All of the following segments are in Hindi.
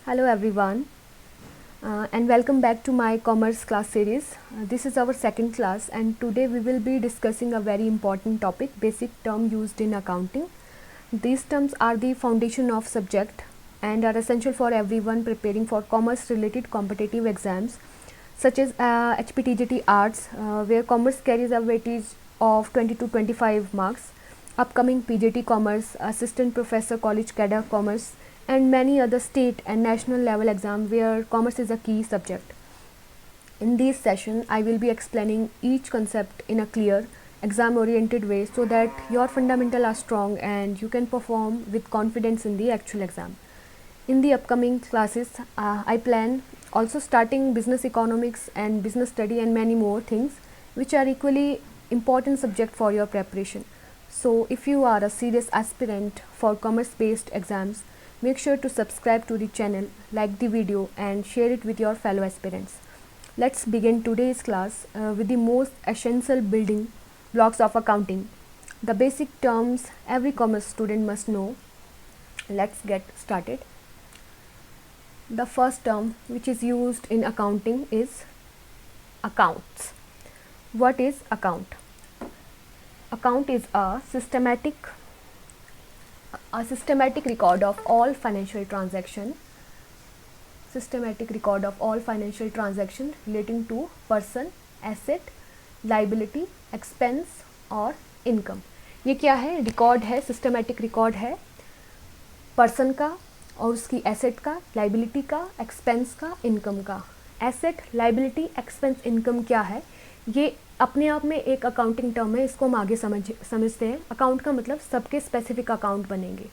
Hello everyone and welcome back to my commerce class series. This is our second class and today we will be discussing a very important topic, basic term used in accounting. These terms are the foundation of subject and are essential for everyone preparing for commerce related competitive exams such as HPTGT Arts where commerce carries a weightage of 20 to 25 marks, upcoming PGT Commerce, Assistant Professor College Cadre Commerce and many other state and national level exams where commerce is a key subject. In this session, I will be explaining each concept in a clear, exam-oriented way so that your fundamentals are strong and you can perform with confidence in the actual exam. In the upcoming classes, I plan also starting business economics and business study and many more things which are equally important subject for your preparation. So if you are a serious aspirant for commerce-based exams, make sure to subscribe to the channel, like the video and share it with your fellow aspirants. Let's begin today's class with the most essential building blocks of accounting, the basic terms every commerce student must know. Let's get started. The first term which is used in accounting is accounts. What is account? Account is a systematic record of all financial transaction relating to person, asset, liability, expense और income. ये क्या है? रिकॉर्ड है, सिस्टमेटिक रिकॉर्ड है पर्सन का और उसकी एसेट का, लाइबिलिटी का, एक्सपेंस का, इनकम का. एसेट, लाइबिलिटी, एक्सपेंस, इनकम क्या है? ये अपने आप में एक अकाउंटिंग टर्म है, इसको हम आगे समझते हैं. अकाउंट का मतलब सबके स्पेसिफिक अकाउंट बनेंगे.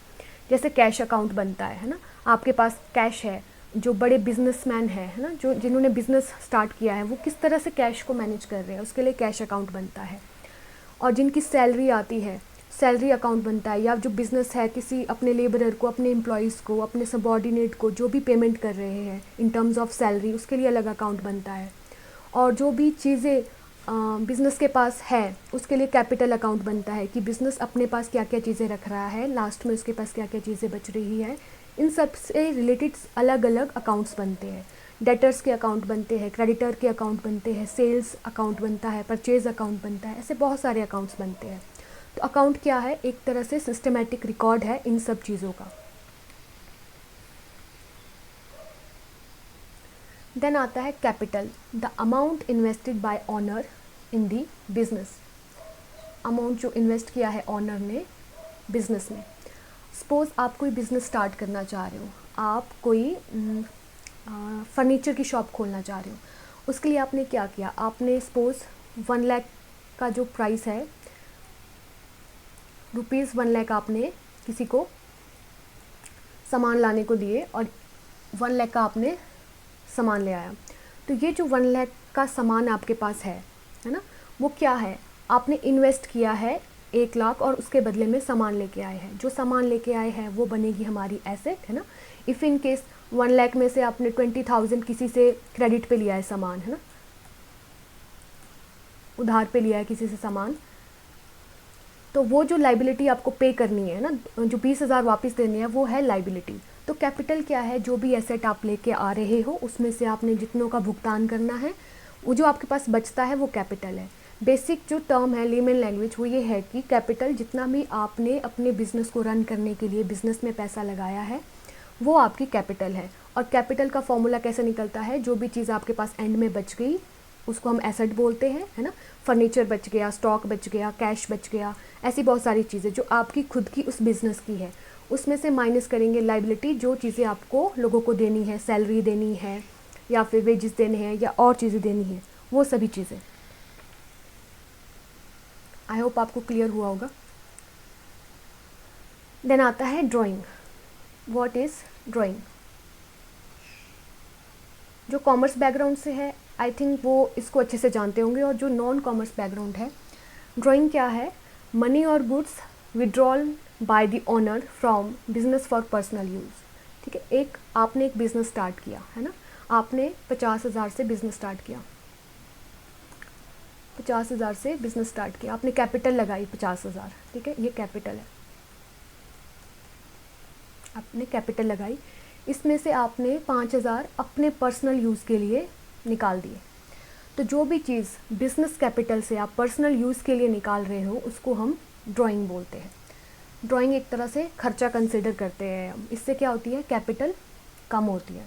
जैसे कैश अकाउंट बनता है ना, आपके पास कैश है. जो बड़े बिजनेसमैन है ना, जो जिन्होंने बिजनेस स्टार्ट किया है, वो किस तरह से कैश को मैनेज कर रहे हैं, उसके लिए कैश अकाउंट बनता है. और जिनकी सैलरी आती है, सैलरी अकाउंट बनता है. या जो बिज़नेस है, किसी अपने लेबरर को, अपने एम्प्लॉयज़ को, अपने सबॉर्डिनेट को जो भी पेमेंट कर रहे हैं इन टर्म्स ऑफ सैलरी, उसके लिए अलग अकाउंट बनता है. और जो भी चीज़ें बिज़नेस के पास है, उसके लिए कैपिटल अकाउंट बनता है कि बिज़नेस अपने पास क्या क्या चीज़ें रख रहा है, लास्ट में उसके पास क्या क्या चीज़ें बच रही है. इन सब से रिलेटेड अलग अलग अकाउंट्स बनते हैं. डेटर्स के अकाउंट बनते हैं, क्रेडिटर के अकाउंट बनते हैं, सेल्स अकाउंट बनता है, परचेज़ अकाउंट बनता है. ऐसे बहुत सारे अकाउंट्स बनते हैं. तो अकाउंट क्या है? एक तरह से सिस्टमेटिक रिकॉर्ड है इन सब चीज़ों का. देन आता है capital, the amount invested bye honour in the business. Amount जो इन्वेस्ट किया है ऑनर ने बिजनेस में. सपोज़ आप कोई बिज़नेस स्टार्ट करना चाह रहे हो, आप कोई फर्नीचर की शॉप खोलना चाह रहे हो. उसके लिए आपने क्या किया? आपने सपोज़ 1 लाख का जो प्राइस है, ₹1 लाख आपने किसी को सामान लाने को दिए और 1 लाख का आपने सामान ले आया. तो ये जो 1 लाख का सामान आपके पास है ना, वो क्या है? आपने इन्वेस्ट किया है 1 लाख और उसके बदले में सामान लेके आए हैं. जो सामान लेके आए हैं वो बनेगी हमारी एसेट, है ना. इफ़ इन केस 1 लाख में से आपने 20,000 किसी से क्रेडिट पे लिया है सामान, है ना, उधार पे लिया है किसी से सामान, तो वो जो लाइबिलिटी आपको पे करनी है ना, जो 20,000 वापस देनी है, वो है लाइबिलिटी. तो कैपिटल क्या है? जो भी एसेट आप लेके आ रहे हो उसमें से आपने जितनों का भुगतान करना है, वो जो आपके पास बचता है वो कैपिटल है. बेसिक जो टर्म है लेमन लैंग्वेज वो ये है कि कैपिटल जितना भी आपने अपने बिज़नेस को रन करने के लिए बिज़नेस में पैसा लगाया है वो आपकी कैपिटल है. और कैपिटल का फॉर्मूला कैसे निकलता है? जो भी चीज़ आपके पास एंड में बच गई उसको हम एसेट बोलते हैं, है ना. फर्नीचर बच गया, स्टॉक बच गया, कैश बच गया, ऐसी बहुत सारी चीज़ें जो आपकी खुद की उस बिज़नेस की है. उसमें से माइनस करेंगे लाइबिलिटी, जो चीज़ें आपको लोगों को देनी है, सैलरी देनी है या फिर वेजेस देने हैं या और चीज़ें देनी है, वो सभी चीज़ें. आई होप आपको क्लियर हुआ होगा. देन आता है ड्राइंग. What is drawing? जो कॉमर्स बैकग्राउंड से है आई थिंक वो इसको अच्छे से जानते होंगे, और जो नॉन कॉमर्स बैकग्राउंड है, ड्राइंग क्या है? मनी और goods withdrawal by the owner from business for personal use. ठीक है, आपने एक बिज़नेस स्टार्ट किया है ना, आपने 50,000 से बिज़नेस स्टार्ट किया, 50,000 से बिज़नेस स्टार्ट किया, आपने कैपिटल लगाई 50,000. ठीक है, ये कैपिटल है, आपने कैपिटल लगाई. इसमें से आपने 5,000 अपने पर्सनल यूज़ के लिए निकाल दिए। तो जो भी चीज़ बिजनेस कैपिटल से आप पर्सनल यूज़ के लिए निकाल रहे हो उसको हम ड्राइंग बोलते हैं। ड्राइंग एक तरह से खर्चा कंसिडर करते हैं हम। इससे क्या होती है, कैपिटल कम होती है।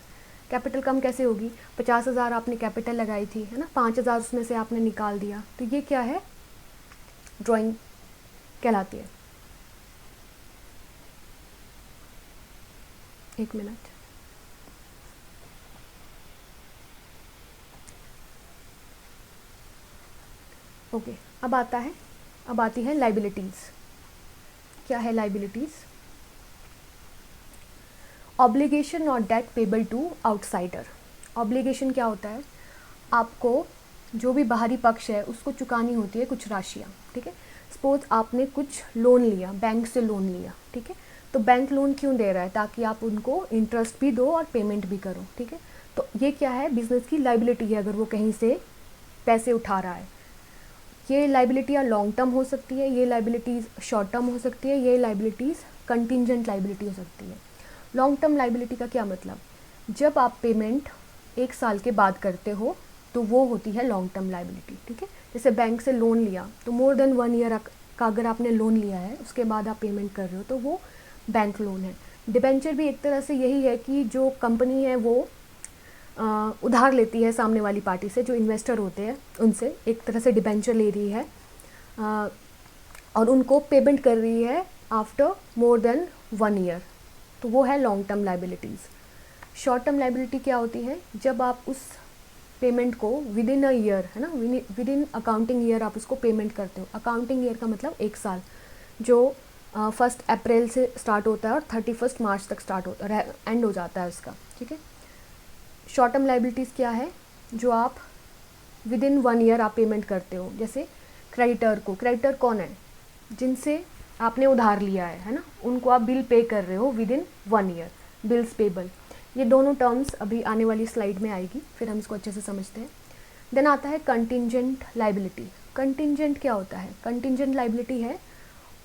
कैपिटल कम कैसे होगी, 50,000 आपने कैपिटल लगाई थी, है ना, 5,000 उसमें से आपने निकाल दिया, तो ये क्या है, ड्राइंग कहलाती है। एक मिनट। ओके, अब आती है लाइबिलिटीज़। क्या है लाइबिलिटीज़? ऑब्लिगेशन और debt payable to outsider. Obligation क्या होता है, आपको जो भी बाहरी पक्ष है उसको चुकानी होती है कुछ राशियाँ, ठीक है। सपोज आपने कुछ लोन लिया, बैंक से लोन लिया, ठीक है, तो बैंक लोन क्यों दे रहा है, ताकि आप उनको इंटरेस्ट भी दो और पेमेंट भी करो, ठीक है। तो ये क्या है, बिजनेस की लाइबिलिटी है अगर वो कहीं से पैसे उठा रहा है। ये लाइबिलिटियाँ लॉन्ग टर्म हो सकती है, ये लाइबिलिटीज़ शॉर्ट टर्म हो सकती है, ये लाइबिलिटीज़ कंटिंजेंट लाइबिलिटी हो सकती है। लॉन्ग टर्म लाइबिलिटी का क्या मतलब, जब आप पेमेंट 1 साल के बाद करते हो तो वो होती है लॉन्ग टर्म लाइबिलिटी, ठीक है। जैसे बैंक से लोन लिया तो मोर देन 1 ईयर का अगर आपने लोन लिया है उसके बाद आप पेमेंट कर रहे हो तो वो बैंक लोन है। डिबेंचर भी एक तरह से यही है कि जो कंपनी है वो उधार लेती है सामने वाली पार्टी से, जो इन्वेस्टर होते हैं उनसे एक तरह से डिबेंचर ले रही है और उनको पेमेंट कर रही है आफ्टर मोर देन 1 ईयर, तो वो है long term liabilities. Short term liability क्या होती है, जब आप उस पेमेंट को विद इन अ ईयर, है ना, विद इन अकाउंटिंग ईयर आप उसको पेमेंट करते हो। अकाउंटिंग ईयर का मतलब 1 साल, जो 1 अप्रैल से स्टार्ट होता है और 31 मार्च तक स्टार्ट होता है, एंड हो जाता है उसका, ठीक है। शॉर्ट टर्म लाइबिलिटीज़ क्या है, जो आप विद इन 1 ईयर आप पेमेंट करते हो। जैसे क्रेडिटर कौन है, जिनसे आपने उधार लिया है ना, उनको आप बिल पे कर रहे हो with in 1 year, bills payable. ये दोनों टर्म्स अभी आने वाली स्लाइड में आएगी, फिर हम इसको अच्छे से समझते हैं। देन आता है कंटिंजेंट लाइबिलिटी। कंटिंजेंट क्या होता है, कंटिंजेंट लाइबिलिटी है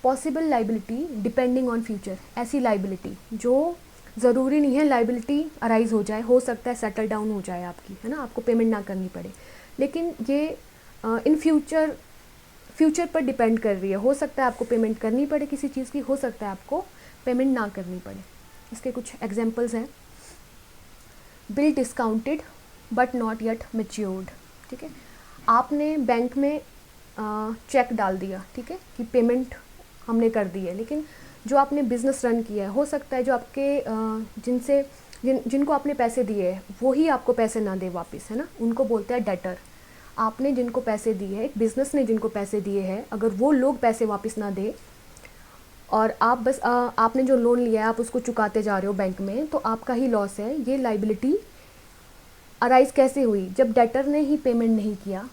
possible liability depending on future. ऐसी लाइबिलिटी जो ज़रूरी नहीं है लाइबिलिटी अराइज हो जाए, हो सकता है सेटल डाउन हो जाए आपकी, है ना, आपको पेमेंट ना करनी पड़े, लेकिन ये इन फ्यूचर पर डिपेंड कर रही है। हो सकता है आपको पेमेंट करनी पड़े किसी चीज़ की, हो सकता है आपको पेमेंट ना करनी पड़े। इसके कुछ एग्जांपल्स हैं, bill discounted but not yet matured, ठीक है। आपने बैंक में चेक डाल दिया, ठीक है, कि पेमेंट हमने कर दी है, लेकिन जो आपने बिज़नेस रन किया है, हो सकता है जो आपके जिनको आपने पैसे दिए हैं वो ही आपको पैसे ना दे वापस, है ना, उनको बोलते हैं डेटर। आपने जिनको पैसे दिए हैं, एक बिज़नेस ने जिनको पैसे दिए हैं, अगर वो लोग पैसे वापस ना दे और आप बस आपने जो लोन लिया है आप उसको चुकाते जा रहे हो बैंक में, तो आपका ही लॉस है। ये लाइबिलिटी अराइज कैसे हुई, जब डेटर ने ही पेमेंट नहीं किया।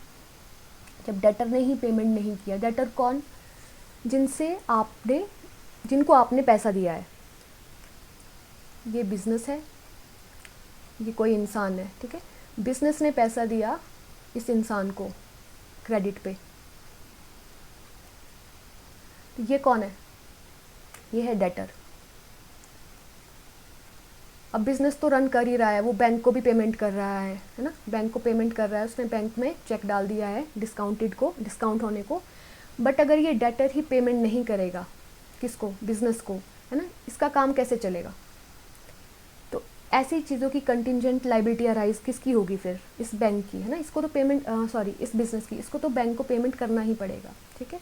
डेटर कौन, जिनको आपने पैसा दिया है। ये बिजनेस है, ये कोई इंसान है, ठीक है। बिजनेस ने पैसा दिया इस इंसान को क्रेडिट पे, तो ये कौन है, ये है डेटर। अब बिज़नेस तो रन कर ही रहा है, वो बैंक को भी पेमेंट कर रहा है ना, बैंक को पेमेंट कर रहा है, उसने बैंक में चेक डाल दिया है डिस्काउंट होने को। बट अगर ये डेटर ही पेमेंट नहीं करेगा, किसको, बिज़नेस को, है ना, इसका काम कैसे चलेगा। तो ऐसी चीज़ों की कंटिंजेंट लाइबिलिटी अराइज किसकी होगी फिर, इस बैंक की, है ना, इसको तो इस बिज़नेस की, इसको तो बैंक को पेमेंट करना ही पड़ेगा, ठीक है।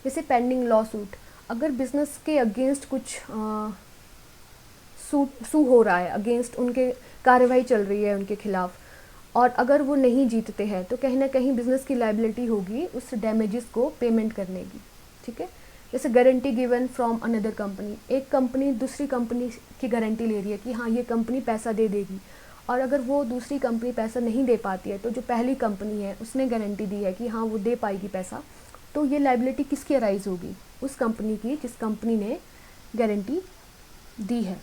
जैसे पेंडिंग लॉ सूट, अगर बिज़नेस के अगेंस्ट कुछ सू हो रहा है, अगेंस्ट उनके कार्रवाई चल रही है उनके खिलाफ, और अगर वो नहीं जीतते हैं तो कहीं ना कहीं बिज़नेस की लाइबिलिटी होगी उस डैमेजेस को पेमेंट करने की, ठीक है। जैसे guarantee given from another company, एक कंपनी दूसरी कंपनी की गारंटी ले रही है कि हाँ ये कंपनी पैसा दे देगी, और अगर वो दूसरी कंपनी पैसा नहीं दे पाती है तो जो पहली कंपनी है उसने गारंटी दी है कि हाँ वो दे पाएगी पैसा, तो ये लाइबिलिटी किसकी अराइज होगी, उस कंपनी की जिस कंपनी ने गारंटी दी है।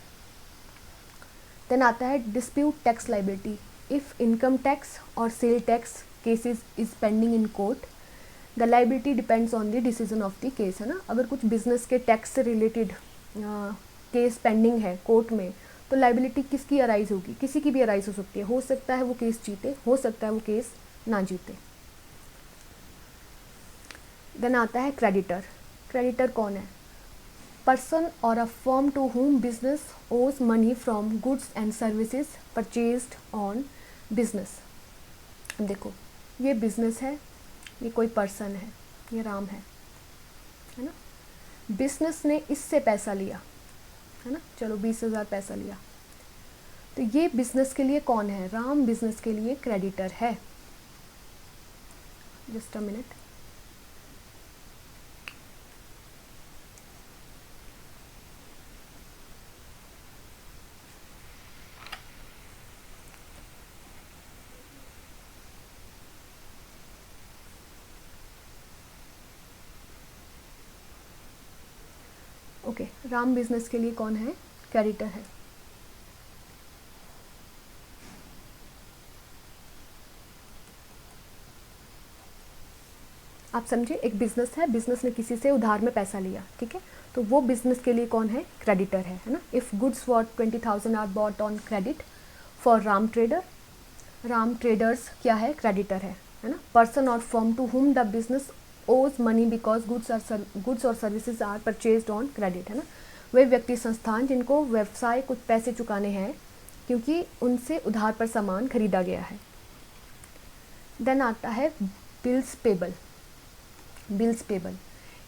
देन आता है dispute tax liability. If income tax और sale tax cases is pending in court, the liability depends on the decision of the case, है ना। अगर कुछ बिजनेस के टैक्स से रिलेटेड केस पेंडिंग है कोर्ट में, तो लाइबिलिटी किसकी अराइज होगी, किसी की भी अराइज हो सकती है, हो सकता है वो केस जीते, हो सकता है वो केस ना जीते। देन आता है क्रेडिटर। क्रेडिटर कौन है? पर्सन और a firm to whom business owes money from goods and services purchased on business. देखो ये बिजनेस है, ये कोई पर्सन है, ये राम है ना। बिजनेस ने इससे पैसा लिया है ना, चलो 20,000 पैसा लिया, तो ये बिजनेस के लिए कौन है? राम बिजनेस के लिए क्रेडिटर है। Just a minute. Okay, Ram business के लिए कौन है? क्रेडिटर है। आप समझे, एक बिजनेस है, बिजनेस ने किसी से उधार में पैसा लिया, ठीक है, तो वो बिजनेस के लिए कौन है? क्रेडिटर है ना। If goods for 20,000 are bought on credit for Ram trader, Ram traders क्या है? क्रेडिटर है ना। Person or firm to whom the business owes money because goods और services are purchased on credit, है ना। वे व्यक्ति संस्थान जिनको व्यवसाय कुछ पैसे चुकाने हैं क्योंकि उनसे उधार पर सामान खरीदा गया है। देन आता है बिल्स पेबल। बिल्स पेबल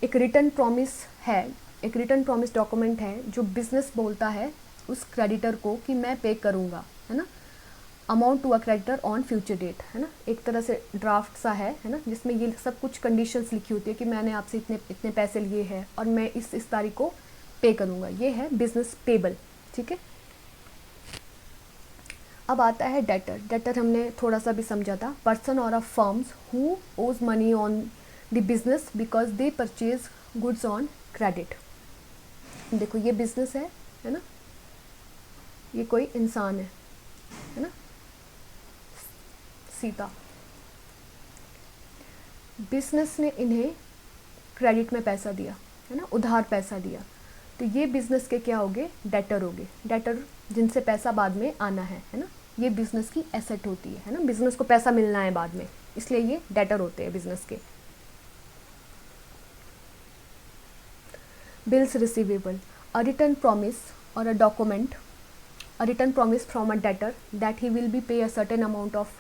एक रिटर्न प्रॉमिस है, एक रिटर्न प्रॉमिस डॉक्यूमेंट है जो बिजनेस बोलता है उस क्रेडिटर को कि मैं पे करूँगा, है ना, amount to a creditor on future date, है ना। एक तरह से ड्राफ्ट सा है ना, जिसमें ये सब कुछ कंडीशंस लिखी होती है कि मैंने आपसे इतने इतने पैसे लिए हैं और मैं इस तारीख को पे करूँगा। ये है बिजनेस पेबल, ठीक है। अब आता है डेटर। डेटर हमने थोड़ा सा भी समझा था, पर्सन और a firms who owes money on the business because they purchase goods on credit. देखो ये बिजनेस है ना, ये कोई इंसान है ना, सीता। बिजनेस ने इन्हें क्रेडिट में पैसा दिया, है ना, उधार पैसा दिया, तो ये बिजनेस के क्या होंगे? डेटर होंगे। डेटर जिनसे पैसा बाद में आना है ना, ये बिजनेस की एसेट होती है ना, बिजनेस को पैसा मिलना है बाद में, इसलिए ये डेटर होते हैं बिजनेस के। Bills receivable, a written promise और a document, a written promise from a debtor that he will be pay a certain amount of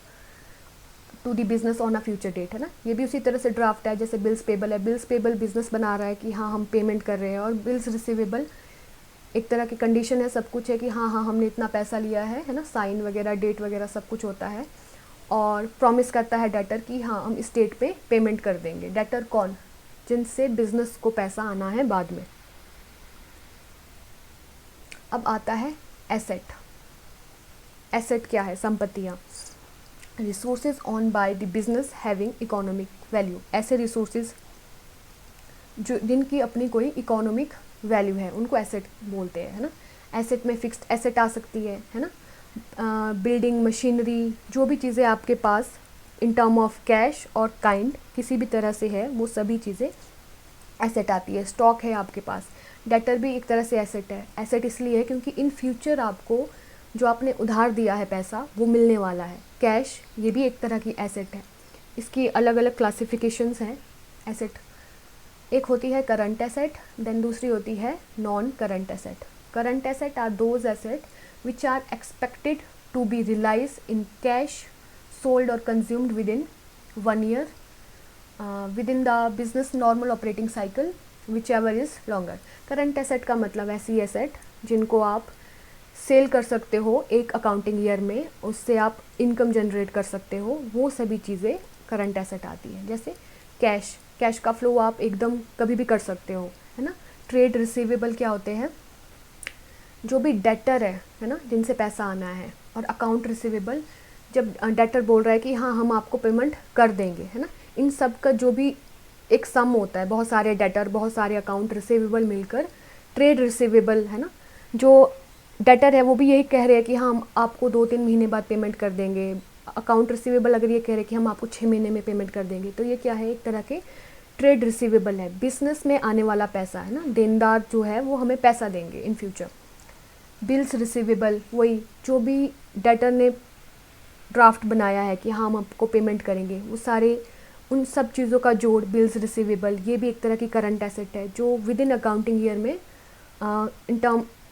to the business on a future date, है ना। ये भी उसी तरह से ड्राफ्ट है जैसे बिल्स पेबल है। बिल्स पेबल बिजनेस बना रहा है कि हाँ हम पेमेंट कर रहे हैं, और बिल्स रिसीवेबल एक तरह की कंडीशन है, सब कुछ है कि हाँ हाँ हमने इतना पैसा लिया है ना, साइन वगैरह डेट वगैरह सब कुछ होता है, और प्रॉमिस करता है डेटर कि हाँ हम इस डेट पे पेमेंट कर देंगे। डेटर कौन? जिनसे बिजनेस को पैसा आना है बाद में। अब आता है एसेट। एसेट क्या है? संपत्तियाँ। Resources on by the business having economic value, ऐसे रिसोर्सेज जो जिनकी अपनी कोई इकोनॉमिक वैल्यू है उनको एसेट बोलते हैं, है ना। एसेट में फिक्स्ड एसेट आ सकती है ना, बिल्डिंग, मशीनरी, जो भी चीज़ें आपके पास इन टर्म ऑफ कैश और काइंड किसी भी तरह से है, वो सभी चीज़ें एसेट आती है। स्टॉक है आपके पास, डेटर भी एक तरह से एसेट है। एसेट इसलिए है क्योंकि इन फ्यूचर आपको जो आपने उधार दिया है पैसा वो मिलने वाला है। कैश ये भी एक तरह की एसेट है। इसकी अलग अलग क्लासिफिकेशंस हैं एसेट। एक होती है करंट एसेट, देन दूसरी होती है non current asset. Current asset are those asset which are expected to be realise in cash, sold और consumed within 1 year within the business normal operating cycle whichever is longer. Current asset का मतलब ऐसी एसेट जिनको आप सेल कर सकते हो एक अकाउंटिंग ईयर में, उससे आप इनकम जनरेट कर सकते हो, वो सभी चीज़ें करंट एसेट आती है। जैसे कैश, कैश का फ्लो आप एकदम कभी भी कर सकते हो, है ना। ट्रेड रिसीवेबल क्या होते हैं? जो भी डेटर है ना, जिनसे पैसा आना है। और अकाउंट रिसीवेबल जब डेटर बोल रहा है कि हाँ हम आपको पेमेंट कर देंगे, है ना। इन सब का जो भी एक सम होता है, बहुत सारे डेटर, बहुत सारे अकाउंट रिसीवेबल मिलकर ट्रेड रिसीवेबल, है ना। जो डेटर है वो भी यही कह रहे हैं कि हाँ हम आपको 2-3 महीने बाद पेमेंट कर देंगे। अकाउंट रिसीवेबल अगर ये कह रहे हैं कि हम आपको 6 महीने में पेमेंट कर देंगे, तो ये क्या है? एक तरह के ट्रेड रिसीवेबल है, बिजनेस में आने वाला पैसा, है ना। देनदार जो है वो हमें पैसा देंगे इन फ्यूचर। बिल्स रिसीवेबल, वही जो भी डेटर ने ड्राफ्ट बनाया है कि हाँ हम आपको पेमेंट करेंगे, वो सारे उन सब चीज़ों का जोड़ बिल्स रिसीवेबल, ये भी एक तरह की करंट एसेट है जो विद इन अकाउंटिंग ईयर में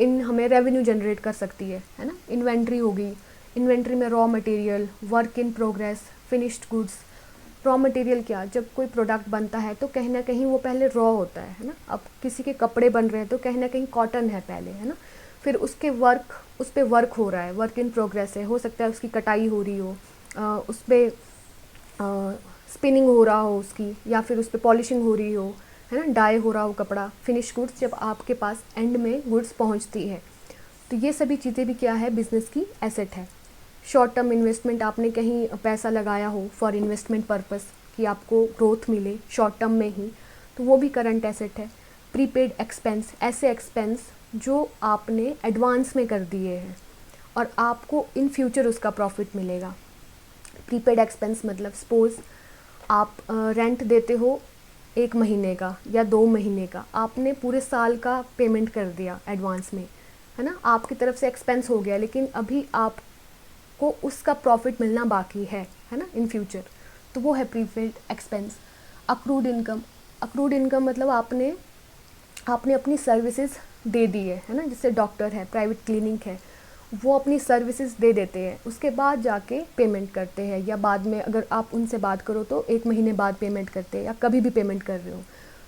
इन हमें रेवेन्यू जनरेट कर सकती है ना। इन्वेंट्री होगी, इन्वेंट्री में raw material, work in progress, finished goods. Raw material क्या, जब कोई प्रोडक्ट बनता है तो कहीं ना कहीं वो पहले रॉ होता है ना। अब किसी के कपड़े बन रहे हैं तो कहीं ना कहीं कॉटन है पहले, है ना। फिर उसके उस पर वर्क हो रहा है, वर्क इन प्रोग्रेस है, हो सकता है उसकी कटाई हो रही हो, उस पर स्पिनिंग हो रहा हो उसकी, या फिर उस पर पॉलिशिंग हो रही हो, है ना, डाई हो रहा हो कपड़ा। फिनिश गुड्स जब आपके पास एंड में गुड्स पहुंचती है, तो ये सभी चीज़ें भी क्या है, बिजनेस की एसेट है। शॉर्ट टर्म इन्वेस्टमेंट, आपने कहीं पैसा लगाया हो फॉर इन्वेस्टमेंट पर्पस कि आपको ग्रोथ मिले शॉर्ट टर्म में ही, तो वो भी करंट एसेट है। प्रीपेड एक्सपेंस, ऐसे एक्सपेंस जो आपने एडवांस में कर दिए हैं और आपको इन फ्यूचर उसका प्रॉफिट मिलेगा। प्रीपेड एक्सपेंस मतलब सपोज़ आप रेंट देते हो 1 महीने का या 2 महीने का, आपने पूरे साल का पेमेंट कर दिया एडवांस में, है ना, आपकी तरफ से एक्सपेंस हो गया, लेकिन अभी आपको उसका प्रॉफिट मिलना बाकी है ना, इन फ्यूचर, तो वो है prepaid expense. Accrued income, accrued income मतलब आपने अपनी सर्विसेज दे दी है ना, जैसे डॉक्टर है, प्राइवेट क्लिनिक है, वो अपनी सर्विसेज दे देते हैं, उसके बाद जाके पेमेंट करते हैं, या बाद में अगर आप उनसे बात करो तो 1 महीने बाद पेमेंट करते हैं, या कभी भी पेमेंट कर रहे हो,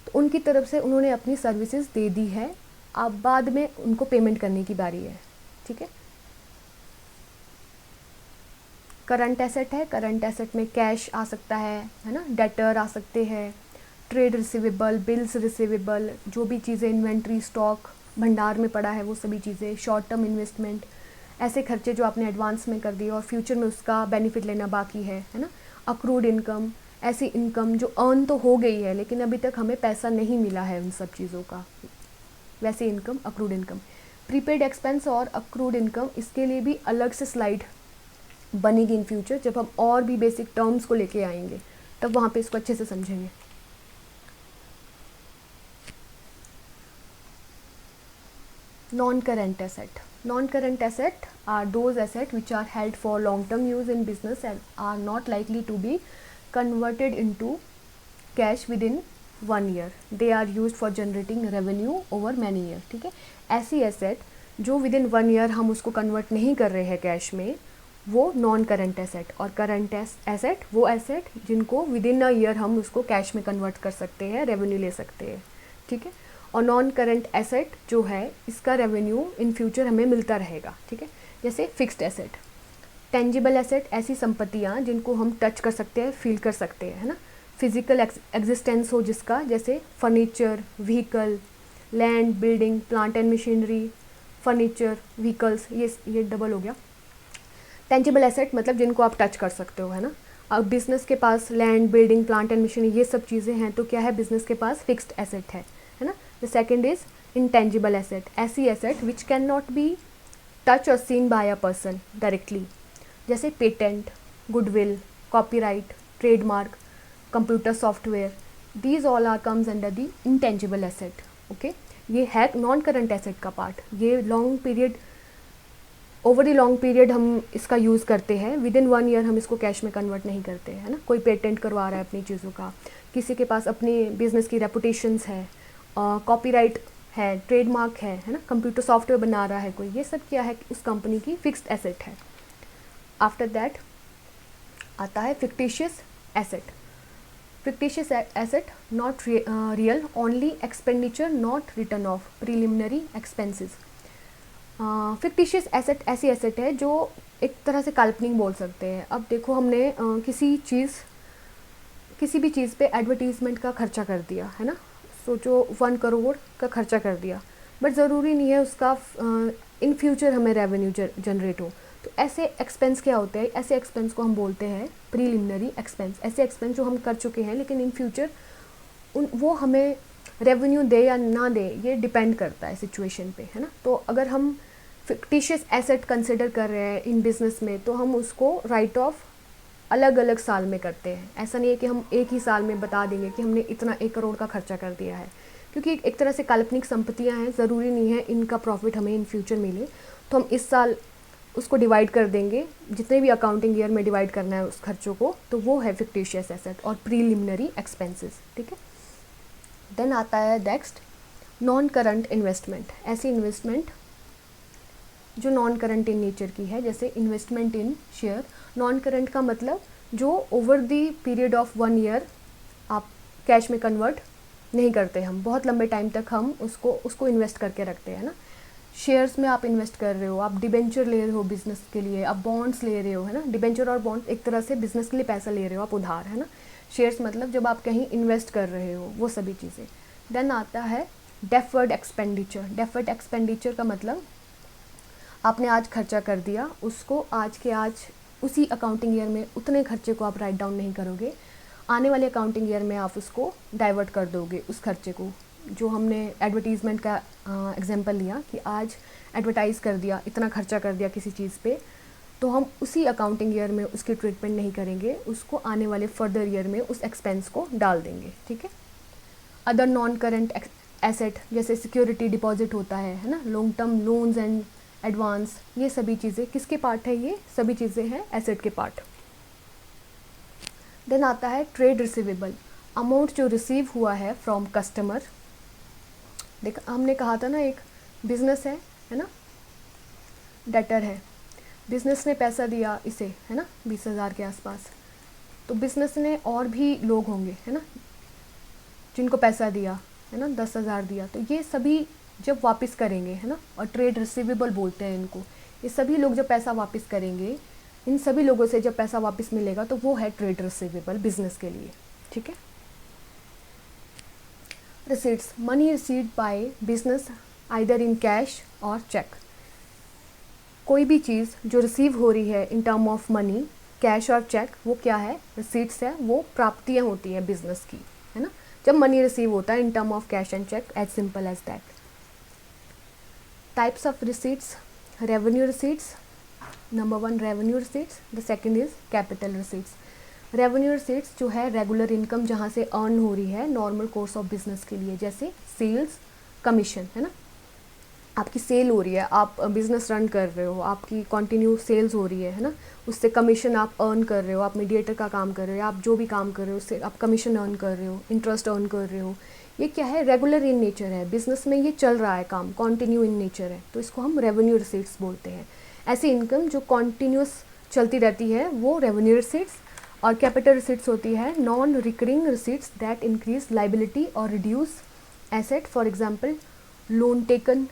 तो उनकी तरफ से उन्होंने अपनी सर्विसेज दे दी है, आप बाद में उनको पेमेंट करने की बारी है, ठीक है। करंट एसेट है, करंट एसेट में कैश आ सकता है ना, डेटर आ सकते हैं, ट्रेड रिसीवेबल, बिल्स रिसीवेबल, जो भी चीज़ें इन्वेंट्री, स्टॉक भंडार में पड़ा है वो सभी चीज़ें, शॉर्ट टर्म इन्वेस्टमेंट, ऐसे खर्चे जो आपने एडवांस में कर दिए और फ्यूचर में उसका बेनिफिट लेना बाकी है ना। अक्रूड इनकम, ऐसी इनकम जो अर्न तो हो गई है लेकिन अभी तक हमें पैसा नहीं मिला है उन सब चीज़ों का, वैसे income accrued income. Prepaid expense और अक्रूड इनकम, इसके लिए भी अलग से स्लाइड बनेगी इन फ्यूचर, जब हम और भी बेसिक टर्म्स को लेके आएंगे तब वहाँ पे इसको अच्छे से समझेंगे। Non-current asset. Non-current asset are those assets which are held for long-term use in business and are not likely to be converted into cash within 1 year. They are used for generating revenue over many years. ठीक है, ऐसी एसेट जो विद इन 1 year हम उसको कन्वर्ट नहीं कर रहे हैं कैश में, वो नॉन करंट एसेट। और करंट एसेट वो एसेट जिनको विद इन अ ईयर हम उसको कैश में कन्वर्ट कर सकते हैं, रेवेन्यू ले सकते हैं, ठीक है। और नॉन करंट एसेट जो है, इसका रेवेन्यू इन फ्यूचर हमें मिलता रहेगा, ठीक है। जैसे फिक्स्ड एसेट, टेंजिबल एसेट, ऐसी संपत्तियाँ जिनको हम टच कर सकते हैं, फील कर सकते हैं, है ना, फिजिकल एग्जिस्टेंस हो जिसका, जैसे furniture, vehicle, land, building, plant and machinery, furniture, vehicles, ये डबल हो गया। टेंजिबल एसेट मतलब जिनको आप टच कर सकते हो, है ना। अब बिजनेस के पास land, building, plant and machinery, ये सब चीज़ें हैं, तो क्या है, बिजनेस के पास फिक्स्ड एसेट है ना। The second is intangible asset, ऐसी asset which can not be touch और seen by a person directly, जैसे patent, goodwill, copyright, trademark, computer software, these all are comes under the intangible asset, okay. ये है नॉन करंट एसेट का पार्ट, ये long period, over the long period हम इसका यूज़ करते हैं, विद इन 1 year हम इसको कैश में कन्वर्ट नहीं करते, है ना। कोई पेटेंट करवा रहा है अपनी चीज़ों का, किसी के पास अपनी बिजनेस की रेपुटेशंस है, कॉपीराइट है, ट्रेडमार्क है ना, कंप्यूटर सॉफ्टवेयर बना रहा है कोई, ये सब क्या है, उस कंपनी की फिक्स्ड एसेट है। आफ्टर दैट आता है fictitious asset. Fictitious asset not real, only expenditure not return of, preliminary expenses. Fictitious asset ऐसी एसेट है जो एक तरह से काल्पनिक बोल सकते हैं। अब देखो, हमने किसी भी चीज़ पे एडवर्टीज़मेंट का खर्चा कर दिया, है ना, सोचो 1 करोड़ का खर्चा कर दिया, बट ज़रूरी नहीं है उसका इन फ्यूचर हमें रेवेन्यू जनरेट हो। तो ऐसे एक्सपेंस क्या होते हैं, ऐसे एक्सपेंस को हम बोलते हैं प्रीलिमिनरी एक्सपेंस। ऐसे एक्सपेंस जो हम कर चुके हैं लेकिन इन फ्यूचर वो हमें रेवेन्यू दे या ना दे, ये डिपेंड करता है सिचुएशन पे, है ना। तो अगर हम फिक्टिशियस एसेट कंसिडर कर रहे हैं इन बिज़नेस में, तो हम उसको राइट ऑफ अलग अलग साल में करते हैं। ऐसा नहीं है कि हम एक ही साल में बता देंगे कि हमने इतना 1 करोड़ का खर्चा कर दिया है। क्योंकि एक तरह से काल्पनिक संपत्तियाँ हैं, ज़रूरी नहीं है इनका प्रॉफिट हमें इन फ्यूचर मिले, तो हम इस साल उसको डिवाइड कर देंगे, जितने भी अकाउंटिंग ईयर में डिवाइड करना है उस खर्चों को, तो वो है फिक्टिशियस एसेट और प्रीलिमिनरी एक्सपेंसेस। ठीक है, देन आता है नेक्स्ट नॉन करंट इन्वेस्टमेंट। ऐसी इन्वेस्टमेंट जो नॉन करंट इन नेचर की है, जैसे इन्वेस्टमेंट इन शेयर। नॉन करंट का मतलब जो over the period of 1 year आप कैश में कन्वर्ट नहीं करते, हम बहुत लंबे टाइम तक हम उसको इन्वेस्ट करके रखते हैं ना। शेयर्स में आप इन्वेस्ट कर रहे हो, आप डिबेंचर ले रहे हो बिजनेस के लिए, आप बॉन्ड्स ले रहे हो, है ना। डिबेंचर और बॉन्ड एक तरह से बिजनेस के लिए पैसा ले रहे हो आप उधार, है ना। शेयर्स मतलब जब आप कहीं इन्वेस्ट कर रहे हो, वो सभी चीज़ें। देन आता है डेफर्ड एक्सपेंडिचर। डेफर्ड एक्सपेंडिचर का मतलब आपने आज खर्चा कर दिया, उसको आज के आज उसी अकाउंटिंग ईयर में उतने खर्चे को आप राइट डाउन नहीं करोगे, आने वाले अकाउंटिंग ईयर में आप उसको डाइवर्ट कर दोगे उस खर्चे को। जो हमने एडवर्टीज़मेंट का एग्जांपल लिया कि आज एडवर्टाइज़ कर दिया, इतना खर्चा कर दिया किसी चीज़ पे, तो हम उसी अकाउंटिंग ईयर में उसकी ट्रीटमेंट नहीं करेंगे, उसको आने वाले फर्दर ईयर में उस एक्सपेंस को डाल देंगे। ठीक है, अदर नॉन करेंट एसेट जैसे सिक्योरिटी डिपॉजिट होता है ना, long term loans and advance, ये सभी चीज़ें किसके पार्ट है? ये सभी चीज़ें हैं एसेट के पार्ट। देन आता है ट्रेड रिसीवेबल, अमाउंट जो रिसीव हुआ है फ्रॉम कस्टमर। देख हमने कहा था ना, एक बिजनेस है ना, डेटर है, बिजनेस ने पैसा दिया इसे, है ना, 20,000 के आसपास। तो बिजनेस ने और भी लोग होंगे, है ना, जिनको पैसा दिया, है ना, 10,000 दिया, तो ये सभी जब वापस करेंगे, है ना, और ट्रेड रिसीवेबल बोलते हैं इनको, ये सभी लोग जब पैसा वापस करेंगे, इन सभी लोगों से जब पैसा वापस मिलेगा, तो वो है ट्रेड रिसीवेबल बिजनेस के लिए। ठीक है, receipts, money received by business either in cash और चेक। कोई भी चीज़ जो रिसीव हो रही है in term of money, cash और चेक, वो क्या है? रिसीट्स है, वो प्राप्तियाँ होती हैं बिजनेस की, है ना, जब मनी रिसीव होता है in term of cash and cheque, as simple as that. Types of receipts, revenue receipts, number 1 revenue receipts, the second is capital receipts. Revenue receipts जो है रेगुलर इनकम जहाँ से अर्न हो रही है नॉर्मल कोर्स ऑफ बिजनेस के लिए, जैसे सेल्स, कमीशन, है ना, आपकी सेल हो रही है, आप बिजनेस रन कर रहे हो, आपकी कंटिन्यू सेल्स हो रही है ना, उससे कमीशन आप अर्न कर रहे हो, आप मीडिएटर का काम कर रहे हो, आप जो भी काम कर रहे हो उससे आप कमीशन अर्न कर रहे हो, इंटरेस्ट अर्न कर रहे हो। ये क्या है? रेगुलर इन नेचर है, बिजनेस में ये चल रहा है काम, कॉन्टिन्यू इन नेचर है, तो इसको हम रेवेन्यू रिसीट्स बोलते हैं। ऐसी इनकम जो कॉन्टीन्यूस चलती रहती है वो रेवेन्यू रिसीट्स। और कैपिटल रिसीट्स होती है non recurring receipts that increase liability और reduce asset, for example loan taken,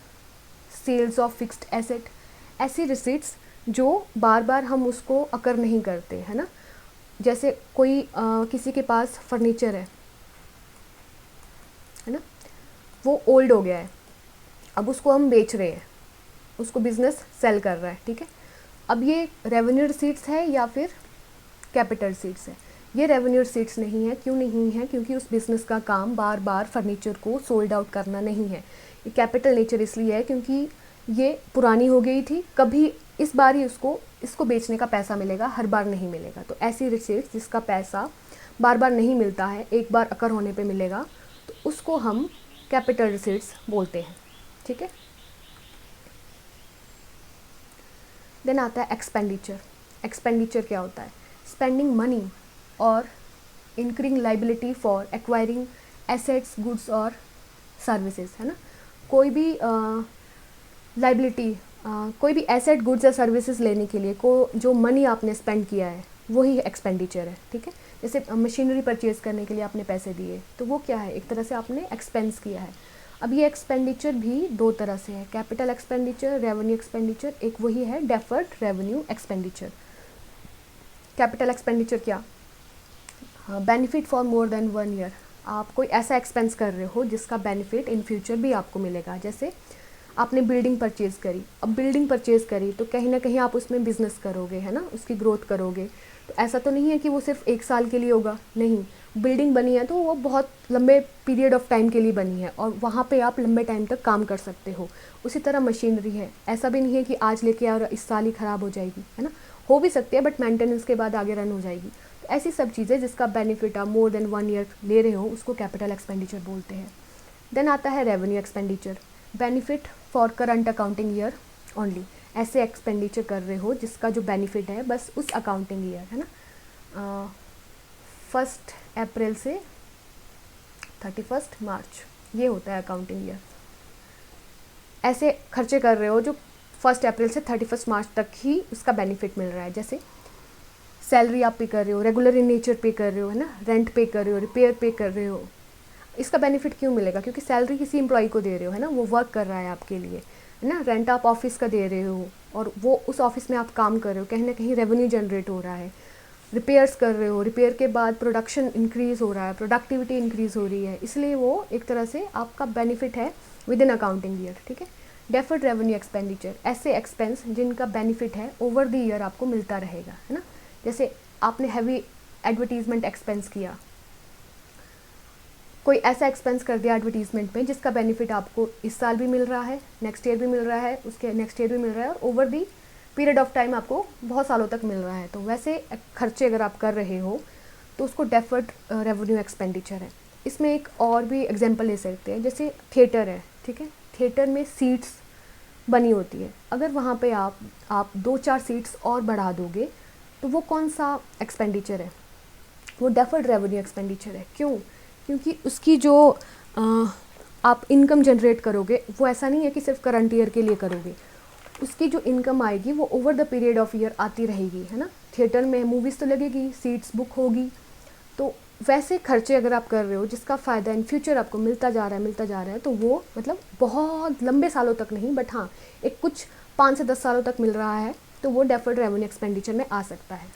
sales of fixed asset. ऐसी रिसीट्स जो बार बार हम उसको अकर नहीं करते, है ना, जैसे कोई किसी के पास फर्नीचर है ना, वो ओल्ड हो गया है, अब उसको हम बेच रहे हैं, उसको बिजनेस सेल कर रहा है, ठीक है, अब ये रेवेन्यू रिसीट्स है या फिर कैपिटल रिसीट्स है? ये रेवेन्यू रिसीट्स नहीं है। क्यों नहीं है? क्योंकि उस बिज़नेस का काम बार बार फर्नीचर को सोल्ड आउट करना नहीं है। ये कैपिटल नेचर इसलिए है क्योंकि ये पुरानी हो गई थी, कभी इस बार ही इसको बेचने का पैसा मिलेगा, हर बार नहीं मिलेगा। तो ऐसी रिसीट्स जिसका पैसा बार बार नहीं मिलता है, एक बार अकर होने पे मिलेगा, तो उसको हम कैपिटल रिसीट्स बोलते हैं। ठीक है, देन आता है एक्सपेंडिचर। एक्सपेंडिचर क्या होता है? स्पेंडिंग मनी और increasing liability for acquiring assets, goods और सर्विसेज, है ना। कोई भी लाइबिलिटी, कोई भी एसेट, गुड्स या सर्विसेज लेने के लिए जो मनी आपने स्पेंड किया है वही एक्सपेंडिचर है। ठीक है, जैसे मशीनरी परचेज़ करने के लिए आपने पैसे दिए, तो वो क्या है? एक तरह से आपने एक्सपेंस किया है। अब ये एक्सपेंडिचर भी दो तरह से है, कैपिटल एक्सपेंडिचर, रेवेन्यू एक्सपेंडिचर। एक वही है deferred revenue expenditure. Capital expenditure क्या? Benefit for more than 1 year. आप कोई ऐसा एक्सपेंस कर रहे हो जिसका बेनिफिट इन फ्यूचर भी आपको मिलेगा। जैसे आपने बिल्डिंग परचेज़ करी, अब बिल्डिंग परचेज़ करी तो कहीं ना कहीं आप उसमें बिजनेस करोगे, है ना, उसकी ग्रोथ करोगे। तो ऐसा तो नहीं है कि वो सिर्फ 1 साल के लिए होगा, नहीं, बिल्डिंग बनी है तो वो बहुत लंबे पीरियड ऑफ टाइम के लिए बनी है और वहाँ पे आप लंबे टाइम तक काम कर सकते हो। उसी तरह मशीनरी है, ऐसा भी नहीं है कि आज लेके और इस साल ही ख़राब हो जाएगी, है ना, हो भी सकती है बट मेंटेनेंस के बाद आगे रन हो जाएगी। तो ऐसी सब चीज़ें जिसका बेनिफिट आप मोर देन 1 ईयर ले रहे हो उसको कैपिटल एक्सपेंडिचर बोलते हैं। देन आता है revenue expenditure, benefit for current accounting year only, ऐसे एक्सपेंडिचर कर रहे हो जिसका जो बेनिफिट है बस उस अकाउंटिंग ईयर, है ना, 1 अप्रैल से 31 मार्च, ये होता है अकाउंटिंग ईयर। ऐसे खर्चे कर रहे हो जो 1 अप्रैल से 31 मार्च तक ही उसका बेनिफिट मिल रहा है, जैसे सैलरी आप पे कर रहे हो, रेगुलर इन नेचर पे कर रहे हो, है ना, रेंट पे कर रहे हो, रिपेयर पे कर रहे हो। इसका बेनिफिट क्यों मिलेगा? क्योंकि सैलरी किसी एम्प्लॉय को दे रहे हो, है ना, वो वर्क कर रहा है आपके लिए, है ना। रेंट आप ऑफिस का दे रहे हो और वो उस ऑफिस में आप काम कर रहे हो, कहीं ना कहीं रेवेन्यू जनरेट हो रहा है। रिपेयर्स कर रहे हो, रिपेयर के बाद प्रोडक्शन इंक्रीज़ हो रहा है, प्रोडक्टिविटी इंक्रीज़ हो रही है, इसलिए वो एक तरह से आपका बेनिफिट है विद इन अकाउंटिंग ईयर, ठीक है। डेफर्ड रेवेन्यू एक्सपेंडिचर, ऐसे एक्सपेंस जिनका बेनिफिट है ओवर द ईयर आपको मिलता रहेगा, है ना। जैसे आपने हैवी एडवर्टीजमेंट एक्सपेंस किया, कोई ऐसा एक्सपेंस कर दिया एडवर्टीजमेंट में जिसका बेनिफिट आपको इस साल भी मिल रहा है, नेक्स्ट ईयर भी मिल रहा है, उसके नेक्स्ट ईयर भी मिल रहा है, और over the period of time आपको बहुत सालों तक मिल रहा है। तो वैसे खर्चे अगर आप कर रहे हो तो उसको डेफर्ड रेवेन्यू एक्सपेंडिचर है। इसमें एक और भी एग्जांपल ले सकते हैं, जैसे थिएटर है, ठीक है। थिएटर में सीट्स बनी होती है, अगर वहाँ पे आप 2-4 सीट्स और बढ़ा दोगे तो वो कौन सा एक्सपेंडिचर है? वो डेफर्ड रेवेन्यू एक्सपेंडिचर है। क्यों? क्योंकि उसकी जो आप इनकम जनरेट करोगे वो ऐसा नहीं है कि सिर्फ करंट ईयर के लिए करोगे, उसकी जो इनकम आएगी वो over the period of year आती रहेगी, है ना। थिएटर में मूवीज़ तो लगेगी, सीट्स बुक होगी, तो वैसे खर्चे अगर आप कर रहे हो जिसका फ़ायदा इन फ्यूचर आपको मिलता जा रहा है, तो वो मतलब बहुत लंबे सालों तक नहीं, बट हाँ एक कुछ 5 से 10 सालों तक मिल रहा है, तो वो डेफर्ड रेवेन्यू एक्सपेंडिचर में आ सकता है।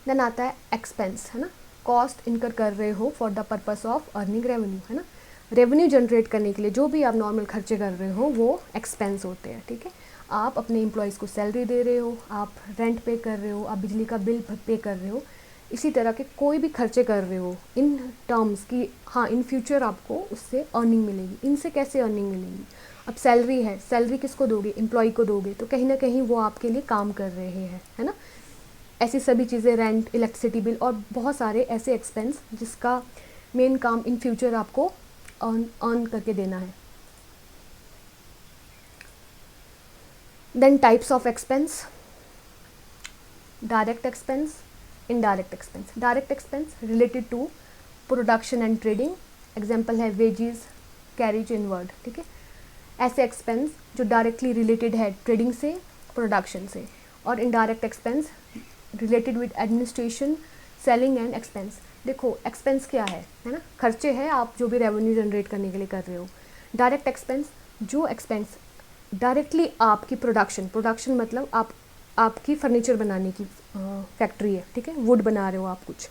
देन आता है एक्सपेंस, है ना, कॉस्ट इनकर कर रहे हो for the purpose of earning revenue, है ना। रेवेन्यू जनरेट करने के लिए जो भी आप नॉर्मल खर्चे कर रहे हो वो एक्सपेंस होते हैं, ठीक है। आप अपने एम्प्लॉयज़ को सैलरी दे रहे हो, आप रेंट पे कर रहे हो, आप बिजली का बिल पे कर रहे हो, इसी तरह के कोई भी खर्चे कर रहे हो इन टर्म्स की, हाँ इन फ्यूचर आपको उससे अर्निंग मिलेगी। इनसे कैसे अर्निंग मिलेगी? अब सैलरी है, सैलरी किसको दोगे? एम्प्लॉय को दोगे, तो कहीं ना कहीं वो आपके लिए काम कर रहे हैं, है ना। ऐसी सभी चीज़ें, रेंट, इलेक्ट्रिसिटी बिल और बहुत सारे ऐसे एक्सपेंस जिसका मेन काम इन फ्यूचर आपको अर्न करके देना है। Then types of expense, direct expense, indirect expense. Direct expense related to production and trading, example है वेजेस, कैरेज इनवर्ड, ठीक है। ऐसे एक्सपेंस जो डायरेक्टली रिलेटेड है ट्रेडिंग से, प्रोडक्शन से। और indirect expense related with administration, selling and expense. देखो एक्सपेंस क्या है ना, खर्चे हैं आप जो भी रेवेन्यू जनरेट करने के लिए कर रहे हो। डायरेक्ट एक्सपेंस, जो एक्सपेंस डायरेक्टली आपकी प्रोडक्शन मतलब आपकी फर्नीचर बनाने की फैक्ट्री है, ठीक है, वुड बना रहे हो आप, कुछ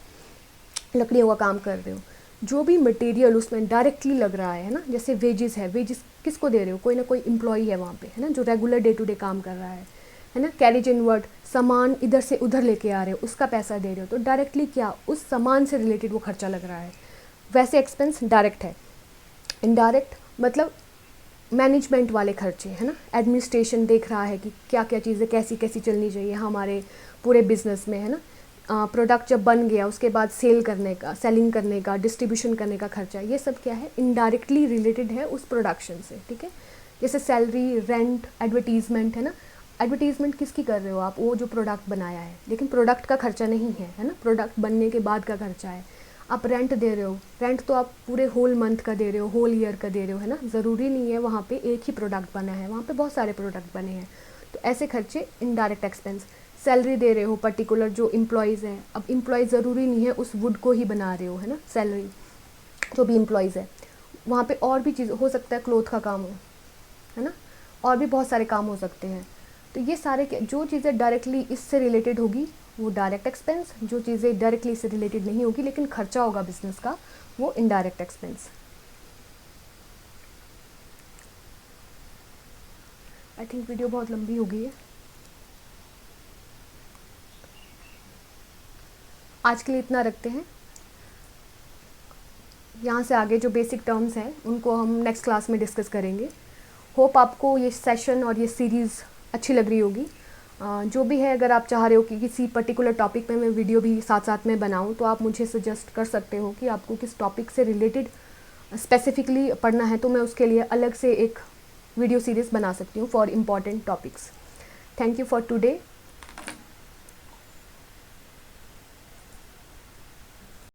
लकड़ियों का काम कर रहे हो, जो भी मटेरियल उसमें डायरेक्टली लग रहा है ना, जैसे वेजेस है, वेजेस किसको दे रहे हो? कोई ना कोई एम्प्लॉई है वहाँ पे, है ना, जो रेगुलर डे टू डे काम कर रहा है ना। कैरेज इनवर्ड, सामान इधर से उधर लेके आ रहे हो, उसका पैसा दे रहे हो, तो डायरेक्टली क्या उस सामान से रिलेटेड वो खर्चा लग रहा है, वैसे एक्सपेंस डायरेक्ट है। इनडायरेक्ट मतलब मैनेजमेंट वाले खर्चे, है ना, एडमिनिस्ट्रेशन देख रहा है कि क्या क्या चीज़ें कैसी कैसी चलनी चाहिए हमारे पूरे बिजनेस में, है ना। प्रोडक्ट जब बन गया उसके बाद सेलिंग करने का, डिस्ट्रीब्यूशन करने का खर्चा, ये सब क्या है, इनडायरेक्टली रिलेटेड है उस प्रोडक्शन से, ठीक है। जैसे सैलरी, रेंट, एडवर्टीजमेंट, है ना। एडवर्टीजमेंट किसकी कर रहे हो आप? वो जो प्रोडक्ट बनाया है, लेकिन प्रोडक्ट का खर्चा नहीं है ना, प्रोडक्ट बनने के बाद का खर्चा है। आप रेंट दे रहे हो, रेंट तो आप पूरे होल मंथ का दे रहे हो, होल ईयर का दे रहे हो, है ना। ज़रूरी नहीं है वहाँ पे एक ही प्रोडक्ट बना है, वहाँ पे बहुत सारे प्रोडक्ट बने हैं, तो ऐसे खर्चे इनडायरेक्ट एक्सपेंस। सैलरी दे रहे हो पर्टिकुलर जो एम्प्लॉयज़ हैं, अब एम्प्लॉयज़ ज़रूरी नहीं है उस वुड को ही बना रहे हो, है ना। सैलरी जो भी एम्प्लॉयज़ है, वहाँ पे और भी चीज़ हो सकता है, क्लोथ का काम हो, है ना, और भी बहुत सारे काम हो सकते हैं। तो ये सारे जो चीज़ें डायरेक्टली इससे रिलेटेड होगी वो डायरेक्ट एक्सपेंस, जो चीज़ें डायरेक्टली इससे रिलेटेड नहीं होगी लेकिन खर्चा होगा बिजनेस का, वो indirect expense. I think video बहुत लंबी हो गई है, आज के लिए इतना रखते हैं। यहाँ से आगे जो बेसिक टर्म्स हैं उनको हम नेक्स्ट क्लास में डिस्कस करेंगे। होप आपको ये सेशन और ये सीरीज़ अच्छी लग रही होगी। जो भी है, अगर आप चाह रहे हो कि किसी पर्टिकुलर टॉपिक में मैं वीडियो भी साथ साथ में बनाऊं, तो आप मुझे सजेस्ट कर सकते हो कि आपको किस टॉपिक से रिलेटेड स्पेसिफिकली पढ़ना है तो मैं उसके लिए अलग से एक वीडियो सीरीज़ बना सकती हूँ for important topics. Thank you for today.